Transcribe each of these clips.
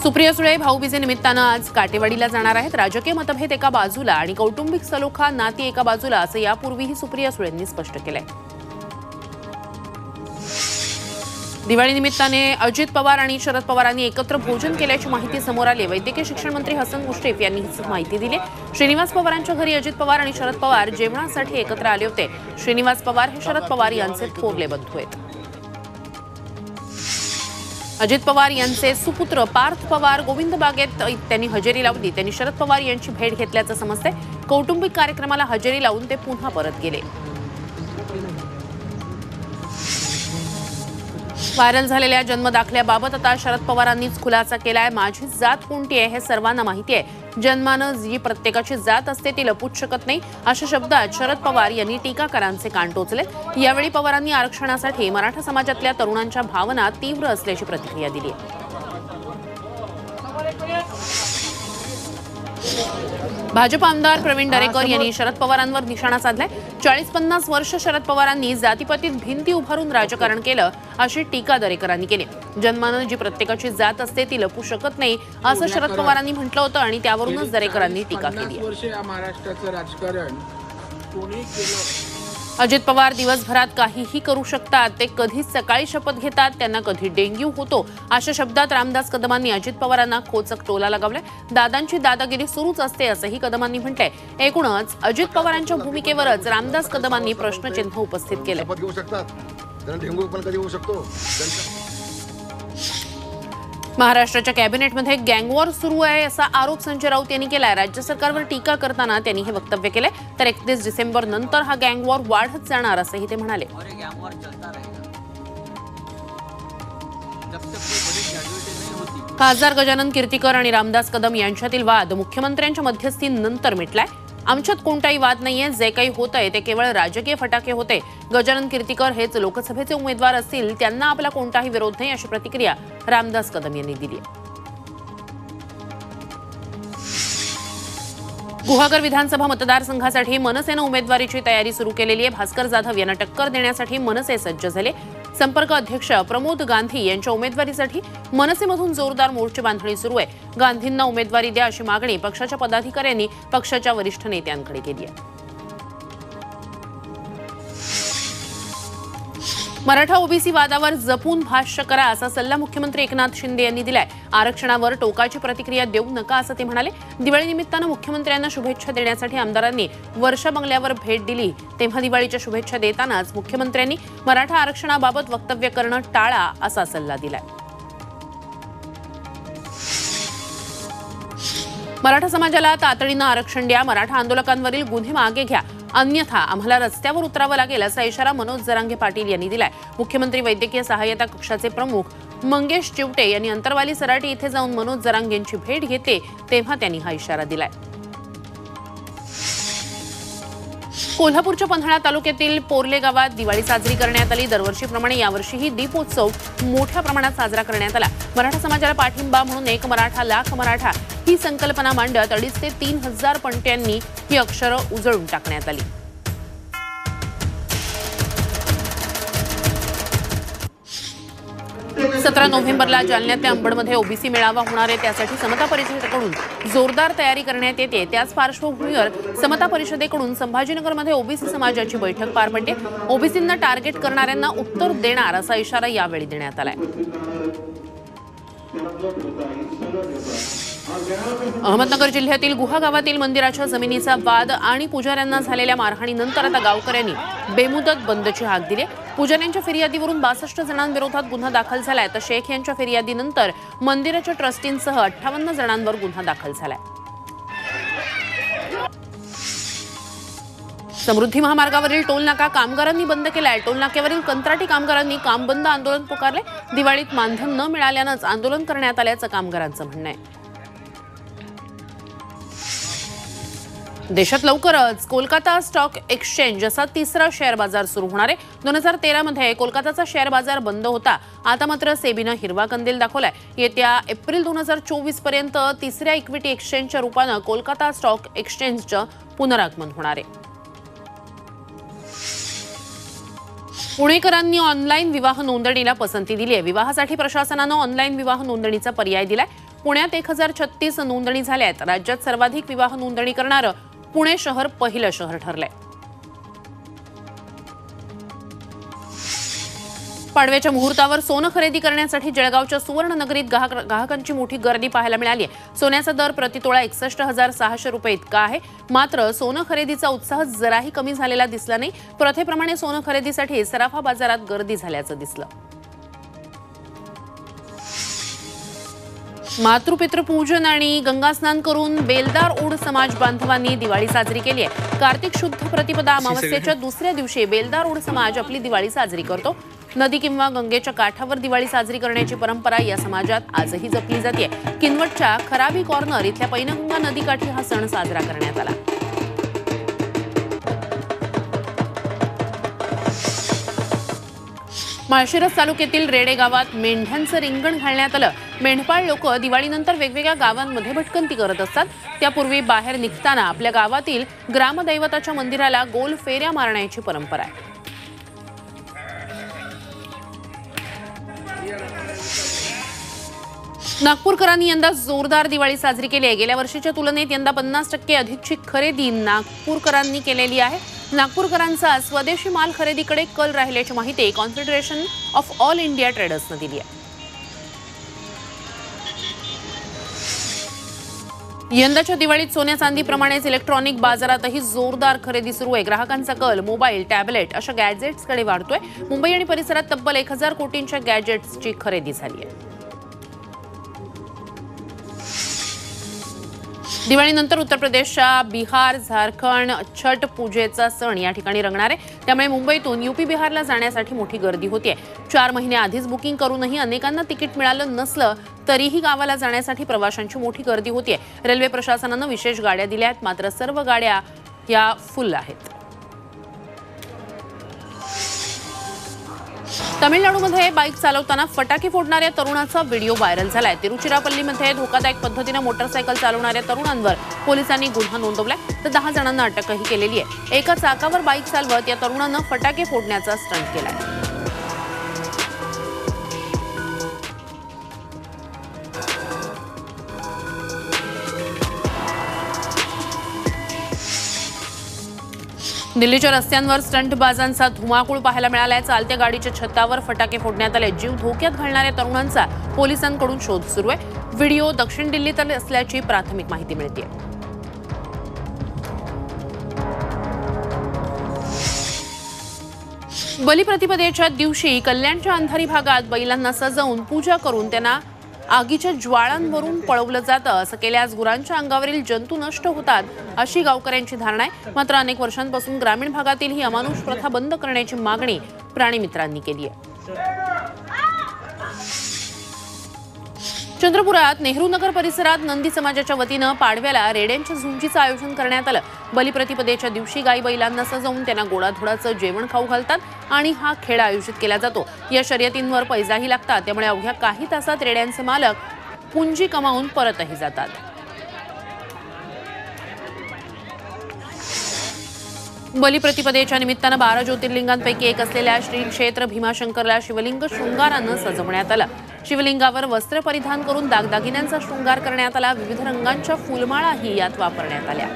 सुप्रिया सुळे भाऊबीजे निमित्तानं आज काटेवाडीला जाणार आहेत। राजकीय मतभेद एका बाजूला आणि कौटुंबिक सलोखा नाती एका बाजूला असं यापूर्वीही सुप्रिया सुळेंनी स्पष्ट केलंय। दिवाळी निमित्ताने अजित पवार आणि शरद पवारांनी एकत्र भोजन केल्याची माहिती समोर आली। वैद्यकीय शिक्षण मंत्री हसन मुश्रीफ यांनी ही माहिती दिली। श्रीनिवास पवारांच्या घरी अजित पवार आणि शरद पवार जेवणासाठी एकत्र आले होते। श्रीनिवास पवार हे शरद पवार यांचे थोरले बंधू आहेत। अजित पवार यांचे सुपुत्र पार्थ पवार गोविंद बागेत त्यांनी हजेरी लावली। त्यांनी शरद पवार यांची भेट घेतल्याचं समजते। कौटुंबिक कार्यक्रमाला हजेरी लावून ते पुन्हा परत गेले। व्हायरल झालेल्या जन्मदाखल्याबाबत आता शरद पवारांनीच खुलासा केलाय। माझी जात कोणती आहे हे सर्वांना माहिती आहे। जन्मानं जी प्रत्येकाची जात असते ती लपूच शकत नाही, अशा शब्दात शरद पवार यांनी टीकाकारांचे कान टोचले। यावेळी पवारांनी आरक्षणासाठी मराठा समाजातल्या तरुणांच्या भावना तीव्र असल्याची प्रतिक्रिया दिली। भाजप आमदार प्रवीण दरेकर यांनी शरद पवारांवर निशाणा साधलाय। 40-50 वर्ष शरद पवारांनी जातीपातीत भिंती उभारून राजकारण केलं, अशी टीका दरेकरांनी केली। जन्मानं जी प्रत्येकाची जात असते ती लपू शकत नाही, असं शरद पवारांनी म्हटलं होतं आणि त्यावरूनच दरेकरांनी टीका केली। अजित पवार दिवसभरात काहीही करू शकतात। ते कधी सकाळी शपथ घेतात, त्यांना कधी डेंग्यू होतो, अशा शब्दात रामदास कदमांनी अजित पवारांना खोचक टोला लगावलाय। दादांची दादागिरी सुरूच असते असंही कदमांनी म्हटलंय। एकूणच अजित पवारांच्या भूमिकेवरच रामदास कदमांनी प्रश्नचिन्ह उपस्थित केले। महाराष्ट्राच्या कॅबिनेटमध्ये गँगवॉर सुरू आहे असा आरोप संजय राऊत यांनी केलाय। राज्य सरकारवर टीका करताना त्यांनी हे वक्तव्य केले। तर 31 डिसेंबर नंतर हा गँगवॉर वाढत जाणार असंही ते म्हणाले। खासदार गजानन कीर्तिकर आणि रामदास कदम यांच्यातील वाद मुख्यमंत्र्यांच्या मध्यस्थीनंतर मिटलाय। आमच्यात कोणताही वाद नाहीये, जे काही होतंय ते केवळ राजकीय फटाके होते। गजानन कीर्तिकर हेच लोकसभेचे उमेदवार असतील, त्यांना आपला कोणताही विरोध नाही, अशी प्रतिक्रिया रामदास कदम यांनी दिली। गुहागर विधानसभा मतदारसंघासाठी मनसेनं उमेदवारीची तयारी सुरू केलेली आहे। भास्कर जाधव यांना टक्कर देण्यासाठी मनसे सज्ज झाले। संपर्क अध्यक्ष प्रमोद गांधी यांच्या उमेदवारीसाठी मनसेमधून जोरदार मोर्चे बांधणी सुरू आहे। गांधींना उमेदवारी द्या अशी मागणी पक्षाच्या पदाधिकाऱ्यांनी पक्षाच्या वरिष्ठ नेत्यांकडे केली आहे। मराठा ओबीसी वादावर जपून भाष्य करा असा सल्ला मुख्यमंत्री एकनाथ शिंदे यांनी दिलाय। आरक्षणावर टोकाची प्रतिक्रिया देऊ नका असं ते म्हणाले। दिवाळी निमित्तानं मुख्यमंत्र्यांना शुभेच्छा देण्यासाठी आमदारांनी वर्षा बंगल्यावर भेट दिली, तेव्हा दिवाळीच्या शुभेच्छा देतानाच मुख्यमंत्र्यांनी मराठा आरक्षणाबाबत वक्तव्य करणं टाळा असा सल्ला दिलाय। मराठा समाजाला तातडीनं आरक्षण द्या, मराठा आंदोलकांवरील गुन्हे मागे घ्या, अन्यथा आम्हाला रस्त्यावर उतरावं लागेल असा इशारा मनोज जरांगे पाटील यांनी दिलाय। मुख्यमंत्री वैद्यकीय सहाय्यता कक्षाचे प्रमुख मंगेश चिवटे यांनी अंतरवाली सराटी इथे जाऊन मनोज जरांगेंची भेट घेतली, तेव्हा त्यांनी हा इशारा दिलाय। कोल्हापूरच्या पन्हाळा तालुक्यातील पोर्ले गावात दिवाळी साजरी करण्यात आली। दरवर्षीप्रमाणे यावर्षीही दीपोत्सव मोठ्या प्रमाणात साजरा करण्यात आला। मराठा समाजाला पाठिंबा म्हणून 1 मराठा लाख मराठा ही संकल्पना मांडत 2,500 ते 3,000 पणत्यांनी ही अक्षरं उजळून टाकण्यात आली। सतरा नोव्हेंबरला जालन्यातल्या अंबडमध्ये ओबीसी मेळावा होणार आहे। त्यासाठी समता परिषदेकडून जोरदार तयारी करण्यात येते। त्याच पार्श्वभूमीवर समता परिषदेकडून संभाजीनगरमध्ये ओबीसी समाजाची बैठक पार पडली। ओबीसींना टार्गेट करणाऱ्यांना उत्तर देणार असा इशारा यावेळी देण्यात आलाय। अहमदनगर जिल्ह्यातील गुहा गावातील मंदिराच्या जमिनीचा वाद आणि पुजाऱ्यांना झालेल्या मारहाणीनंतर आता गावकऱ्यांनी बेमुदत बंदची हाक दिली। पुजाऱ्यांच्या फिर्यादीवरून 62 जणांविरोधात गुन्हा दाखल झालाय, तर शेख यांच्या फिर्यादीनंतर मंदिराच्या ट्रस्टींसह 58 जणांवर गुन्हा दाखल झालाय। समृद्धी महामार्गावरील टोलनाका कामगारांनी बंद केलाय। टोलनाक्यावरील कंत्राटी कामगारांनी काम बंद आंदोलन पुकारले। दिवाळीत मानधन न मिळाल्यानंच आंदोलन करण्यात आल्याचं कामगारांचं म्हणणं आहे। देशात लवकरच कोलकाता स्टॉक एक्सचेंज असा तिसरा शेअर बाजार सुरू होणार आहे। 2013 मध्ये कोलकाताचा शेअर बाजार बंद होता। आता मात्र सेबीनं हिरवा कंदील दाखवलाय। येत्या एप्रिल 2024 पर्यंत तिसऱ्या इक्विटी एक्सचेंजच्या रूपानं कोलकाता स्टॉक एक्सचेंजचं पुनरागमन होणार आहे। पुणेकरांनी ऑनलाईन विवाह नोंदणीला पसंती दिली आहे। विवाहासाठी प्रशासनानं ऑनलाईन विवाह नोंदणीचा पर्याय दिलाय। पुण्यात 1036 नोंदणी झाल्या आहेत. राज्यात सर्वाधिक विवाह नोंदणी करणारं पुणे शहर पहिलं शहर ठरलंय. पाडव्याच्या मुहूर्तावर सोनं खरेदी करण्यासाठी जळगावच्या सुवर्णनगरीत ग्राहकांची मोठी गर्दी पाहायला मिळाली आहे. सोन्याचा दर प्रतितोळा 61,600 रुपये इतका आहे. मात्र सोनं खरेदीचा उत्साह जराही कमी झालेला दिसला नाही. प्रथेप्रमाणे सोनं खरेदीसाठी सराफा बाजारात गर्दी झाल्याचं दिसलं. मातृपितृपूजन आणि गंगास्नान करून बेलदार ओढ समाज बांधवांनी दिवाळी साजरी केली आहे. कार्तिक शुद्ध प्रतिपदा अमावस्येच्या दुसऱ्या दिवशी बेलदार ओढ समाज आपली दिवाळी साजरी करतो. नदी किंवा गंगेच्या काठावर दिवाळी साजरी करण्याची परंपरा या समाजात आजही जपली जाते. किनवटच्या खराबी कॉर्नर इथल्या पैनगंगा नदीकाठी हा सण साजरा करण्यात आला. माळशिरस तालुक्यातील रेडे गावात मेंढ्यांचं रिंगण घालण्यात आलं. मेंढपाळ लोक दिवाळीनंतर वेगवेगळ्या गावांमध्ये भटकंती करत असतात. त्यापूर्वी बाहेर निघताना आपल्या गावातील ग्रामदैवताच्या मंदिराला गोल फेऱ्या मारण्याची परंपरा आहे. नागपूरकरांनी यंदा जोरदार दिवाळी साजरी केली आहे. गेल्या वर्षीच्या तुलनेत यंदा 50% अधिकची खरेदी नागपूरकरांनी केलेली आहे. नागपूरकरांचा स्वदेशी माल खरेदीकडे कल राहिल्याची माहिती कॉन्फेडरेशन ऑफ ऑल इंडिया ट्रेडर्सनं दिली आहे. यंदाच्या दिवाळीत सोन्या चांदीप्रमाणेच इलेक्ट्रॉनिक बाजारातही जोरदार खरेदी सुरू आहे. ग्राहकांचा कल मोबाईल, टॅबलेट अशा गॅजेट्सकडे वाढतोय. मुंबई आणि परिसरात तब्बल 1000 कोटींच्या गॅजेट्सची खरेदी झाली आहे. दिवाळीनंतर उत्तर प्रदेशच्या बिहार, झारखंड छठ पूजेचा सण या ठिकाणी रंगणार आहे. त्यामुळे मुंबईतून यूपी बिहारला जाण्यासाठी मोठी गर्दी होतीये. 4 महिने आधीच बुकिंग करूनही अनेकांना तिकीट मिळालं नसलं तरीही गावाला जाण्यासाठी प्रवाशांची मोठी गर्दी होतीये. रेल्वे प्रशासनानं विशेष गाड्या दिल्या आहेत. मात्र सर्व गाड्या या फुल आहेत. तमिळनाडूमध्ये बाईक चालवताना फटाके फोडणाऱ्या तरुणाचा व्हिडिओ व्हायरल झालाय. तिरुचिरापल्लीमध्ये धोकादायक पद्धतीने मोटरसायकल चालवणाऱ्या तरुणांवर पोलिसांनी गुन्हा नोंदवलाय. तर 10 जणांना अटकही केलेली आहे. एका चाकावर बाईक चालवत या तरुणानं फटाके फोडण्याचा स्टंट केलाय. दिल्लीच्या रस्त्यांवर स्टंटबाजांचा धुमाकूळ पाहायला मिळालाय. चालत्या गाडीच्या छतावर फटाके फोडण्यात आले. जीव धोक्यात घालणाऱ्या तरुणांचा पोलिसांकडून शोध सुरू आहे. व्हिडिओ दक्षिण दिल्लीत असल्याची प्राथमिक माहिती मिळते. बलिप्रतिपदेच्या दिवशी कल्याणच्या अंधारी भागात बैलांना सजवून पूजा करून त्यांना आगीच्या ज्वाळांवरून पळवलं जातं. असं केल्यास गुरांच्या अंगावरील जंतू नष्ट होतात अशी गावकऱ्यांची धारणा आहे. मात्र अनेक वर्षांपासून ग्रामीण भागातील ही अमानुष प्रथा बंद करण्याची मागणी प्राणीमित्रांनी केली आहे. चंद्रपुरात नेहरू नगर परिसरात नंदी समाजाच्या वतीनं पाडव्याला रेड्यांच्या झुंजीचं आयोजन करण्यात आलं. बलिप्रतिपदेच्या दिवशी गाई बैलांना सजवून त्यांना गोडाधोडाचं जेवण खाऊ घालतात आणि हा खेळ आयोजित केला जातो. या शर्यतींवर पैजाही लागतात. त्यामुळे अवघ्या काही तासात रेड्यांचे मालक पुंजी कमावून परतही जातात. बलिप्रतिपदेच्या निमित्तानं 12 ज्योतिर्लिंगांपैकी एक असलेल्या श्री क्षेत्र भीमाशंकरला शिवलिंग शृंगारानं सजवण्यात आलं. शिवलिंगावर वस्त्र परिधान करून दागदागिन्यांचा शृंगार करण्यात आला. विविध रंगांच्या फुलमाळाही यात वापरण्यात आल्या.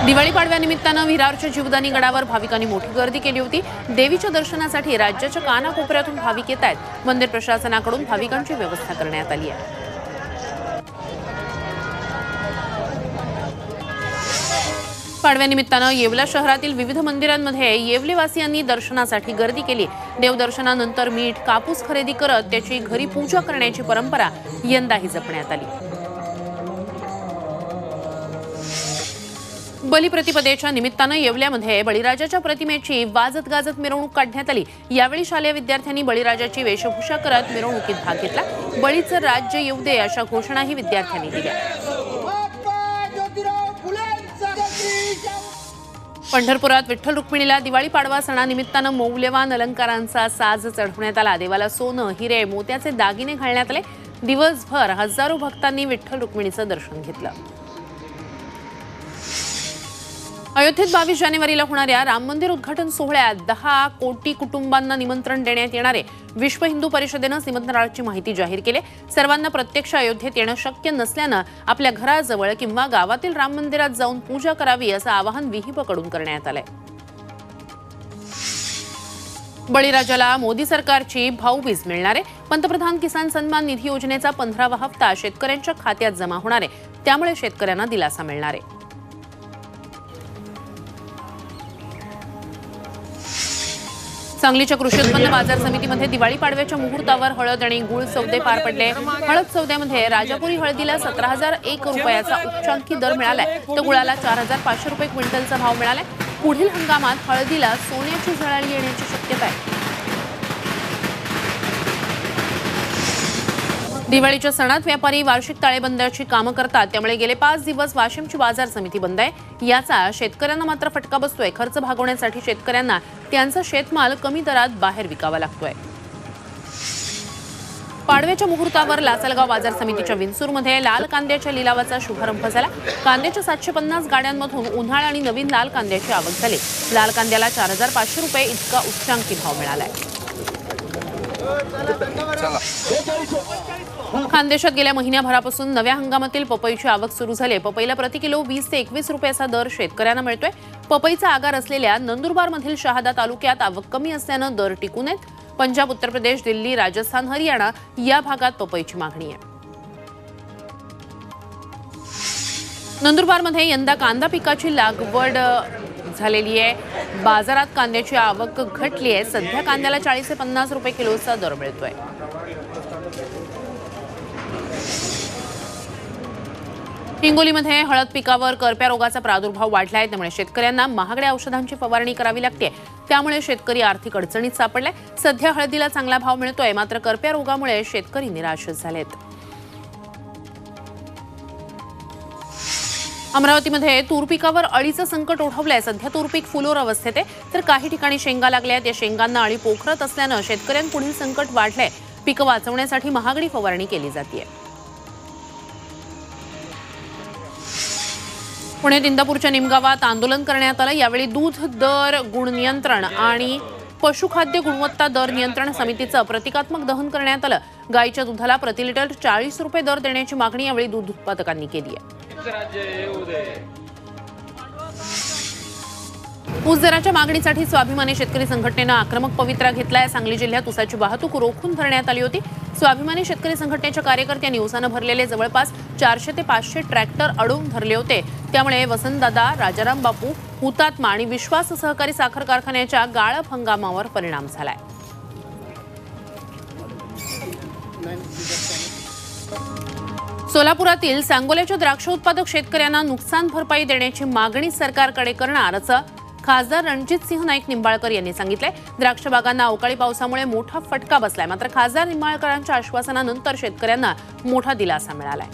दिवाळी पाडव्यानिमित्तानं विरारच्या जीवदानी गडावर भाविकांनी मोठी गर्दी केली होती. देवीच्या दर्शनासाठी राज्याच्या कानाकोपऱ्यातून भाविक येत आहेत. मंदिर प्रशासनाकडून भाविकांची व्यवस्था करण्यात आली आहे. पाडव्यानिमित्तानं येवला शहरातील विविध मंदिरांमध्ये येवलेवासियांनी दर्शनासाठी गर्दी केली. देवदर्शनानंतर मीठ, कापूस खरेदी करत त्याची घरी पूजा करण्याची परंपरा यंदाही जपण्यात आली. बलिप्रतिपदेच्या निमित्तानं येवल्यामध्ये बळीराजाच्या प्रतिमेची वाजत गाजत मिरवणूक काढण्यात आली. यावेळी शालेय विद्यार्थ्यांनी बळीराजाची वेशभूषा करत मिरवणुकीत भाग घेतला. बळीचं राज्य येऊ दे अशा घोषणाही विद्यार्थ्यांनी दिल्या. पंढरपुरात विठ्ठल रुक्मिणीला दिवाळी पाडवा सणानिमित्तानं मौल्यवान अलंकारांचा साज चढवण्यात आला. देवाला सोनं, हिरे, मोत्याचे दागिने घालण्यात आले. दिवसभर हजारो भक्तांनी विठ्ठल रुक्मिणीचं दर्शन घेतलं. अयोध्येत 22 जानेवारीला होणाऱ्या राम मंदिर उद्घाटन सोहळ्यात 10 कोटी कुटुंबांना निमंत्रण देण्यात येणार आहे. विश्व हिंदू परिषदेनं निमंत्रणाची माहिती जाहीर केली. सर्वांना प्रत्यक्ष अयोध्येत येणं शक्य नसल्यानं आपल्या घराजवळ किंवा गावातील राम मंदिरात जाऊन पूजा करावी असं आवाहन विहिंपकडून करण्यात आलंय. बळीराजाला मोदी सरकारची भाऊबीज मिळणार आहे. पंतप्रधान किसान सन्मान निधी योजनेचा 15वा हप्ता शेतकऱ्यांच्या खात्यात जमा होणार आहे. त्यामुळे शेतकऱ्यांना दिलासा मिळणार आहे. सांगलीच्या कृषी उत्पन्न बाजार समितीमध्ये दिवाळी पाडव्याच्या मुहूर्तावर हळद आणि गुळ सौदे पार पडले. हळद सौद्यामध्ये राजापुरी हळदीला 17,001 रुपयाचा उच्चांकी दर मिळालाय, तर गुळाला 4,500 रुपये क्विंटलचा भाव मिळालाय. पुढील हंगामात हळदीला सोन्याची झळाळी येण्याची शक्यता आहे. दिवाळीच्या सणात व्यापारी वार्षिक ताळेबंदाची कामं करतात, त्यामुळे गेले 5 दिवस वाशिमची बाजार समिती बंद आहे. याचा शेतकऱ्यांना मात्र फटका बसतोय. खर्च भागवण्यासाठी शेतकऱ्यांना त्यांचा शेतमाल कमी दरात बाहेर विकावा लागतोय. पाडव्याच्या मुहूर्तावर लासलगाव बाजार समितीच्या विंचूरमध्ये लाल कांद्याच्या लिलावाचा शुभारंभ झाला. कांद्याच्या 750 गाड्यांमधून उन्हाळ आणि नवीन लाल कांद्याची आवक झाली. लाल कांद्याला 4,500 रुपये इतका उच्चांकी भाव मिळालाय. खानदेशात गेल्या महिन्याभरापासून नव्या हंगामातील पपईची आवक सुरू झाली. पपईला प्रति किलो 20 ते 21 रुपयाचा दर शेतकऱ्यांना मिळतोय. पपईचा आगार असलेल्या नंदुरबारमधील शहादा तालुक्यात आवक कमी असल्यानं दर टिकून आहेत. पंजाब, उत्तर प्रदेश, दिल्ली, राजस्थान, हरियाणा या भागात पपईची मागणी आहे. नंदुरबारमध्ये यंदा कांदा पिकाची लागवड झालेली आहे. बाजारात कांद्याची आवक घटली आहे. सध्या कांद्याला 40 ते 50 रुपये किलोचा दर मिळतोय. हिंगोलीमध्ये हळद पिकावर करप्या रोगाचा प्रादुर्भाव वाढलाय, त्यामुळे शेतकऱ्यांना महागड्या औषधांची फवारणी करावी लागते. त्यामुळे शेतकरी आर्थिक अडचणीत सापडलाय. सध्या हळदीला चांगला भाव मिळतोय, मात्र करप्या रोगामुळे शेतकरी निराश झालेत. अमरावतीमध्ये तूर पिकावर अळीचं संकट ओढवलंय. सध्या तूर पीक फुलोर अवस्थेत आहे, तर काही ठिकाणी शेंगा लागल्यात. या शेंगांना अळी पोखरत असल्यानं शेतकऱ्यांपुढील संकट वाढलंय. पिकं वाचवण्यासाठी महागडी फवारणी केली जाते. पुण्यात इंदापूरच्या निमगावात आंदोलन करण्यात आलं. यावेळी दूध दर गुण नियंत्रण आणि पशुखाद्य गुणवत्ता दर नियंत्रण समितीचं प्रतिकात्मक दहन करण्यात आलं. गायीच्या दुधाला प्रति लिटर 40 रुपये दर देण्याची मागणी यावेळी दूध उत्पादकांनी केली आहे. ऊस दराच्या मागणीसाठी स्वाभिमानी शेतकरी संघटनेनं आक्रमक पवित्रा घेतलाय. सांगली जिल्ह्यात ऊसाची वाहतूक रोखून धरण्यात आली होती. स्वाभिमानी शेतकरी संघटनेच्या कार्यकर्त्यांनी ऊसानं भरलेले जवळपास 400 ते 500 ट्रॅक्टर अडवून धरले होते. त्यामुळे वसंतदादा, राजाराम बापू, हुतात्मा आणि विश्वास सहकारी साखर कारखान्याच्या गाळप हंगामावर परिणाम झालाय. सोलापुरातील सांगोल्याच्या द्राक्ष उत्पादक शेतकऱ्यांना नुकसान भरपाई देण्याची मागणी सरकारकडे करणार असं खासदार रणजितसिंह नाईक निंबाळकर यांनी सांगितलंय. द्राक्ष बागांना अवकाळी पावसामुळे मोठा फटका बसलाय, मात्र खासदार निंबाळकरांच्या आश्वासनानंतर शेतकऱ्यांना मोठा दिलासा मिळालाय.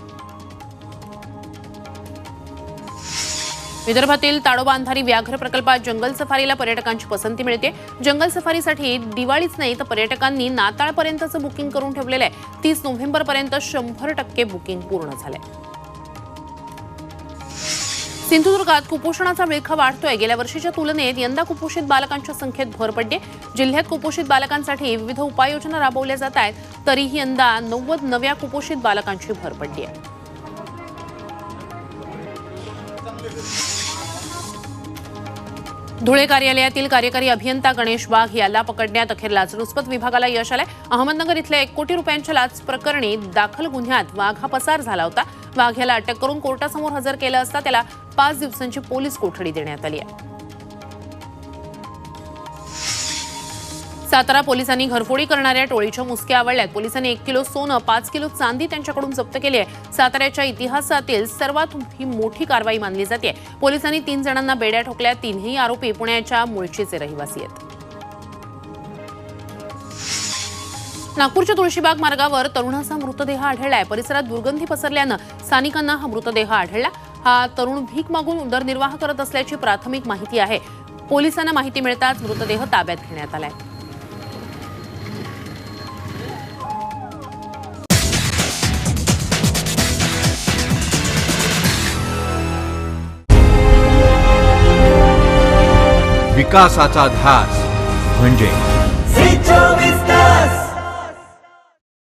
विदर्भातील ताडोबा अंधारी व्याघ्र प्रकल्पात जंगल सफारीला पर्यटकांची पसंती मिळते. जंगल सफारीसाठी दिवाळीच नाही तर पर्यटकांनी नाताळपर्यंतचं बुकिंग करून ठेवलेलं आहे. 30 नोव्हेंबरपर्यंत 100% बुकिंग पूर्ण झालंय. सिंधुदुर्गात कुपोषणाचा विळखा वाढतोय. गेल्या वर्षीच्या तुलनेत यंदा कुपोषित बालकांच्या संख्येत भर पडली. जिल्ह्यात कुपोषित बालकांसाठी विविध उपाययोजना राबवल्या जात आहेत, तरीही यंदा 90 नव्या कुपोषित बालकांची भर पडली आहे. धुळे कार्यालयातील कार्यकारी अभियंता गणेश वाघ याला पकडण्यात अखेर लाचलुचपत विभागाला यश आलंय. अहमदनगर इथल्या 1 कोटी रुपयांच्या लाच प्रकरणी दाखल गुन्ह्यात वाघ हा पसार झाला होता. वाघ याला अटक करून कोर्टासमोर हजर केलं असता त्याला 5 दिवसांची पोलीस कोठडी देण्यात आली आहे. सातारा पोलिसांनी घरफोडी करणाऱ्या टोळीच्या मुसक्या आवळल्यात. पोलिसांनी 1 किलो सोनं, 5 किलो चांदी त्यांच्याकडून जप्त केली आहे. साताऱ्याच्या इतिहासातील सर्वात मोठी कारवाई मानली जाते. पोलिसांनी 3 जणांना बेड्या ठोकल्या. 3ही आरोपी पुण्याच्या मुळशीचे रहिवासी आहेत. नागपूरच्या तुळशीबाग मार्गावर तरुणाचा मृतदेह आढळलाय. परिसरात दुर्गंधी पसरल्यानं स्थानिकांना हा मृतदेह आढळला. हा तरुण भीक मागून उदरनिर्वाह करत असल्याची प्राथमिक माहिती आहे. पोलिसांना माहिती मिळताच मृतदेह ताब्यात घेण्यात आलाय. विकासाचा ध्यास म्हणजे झी 24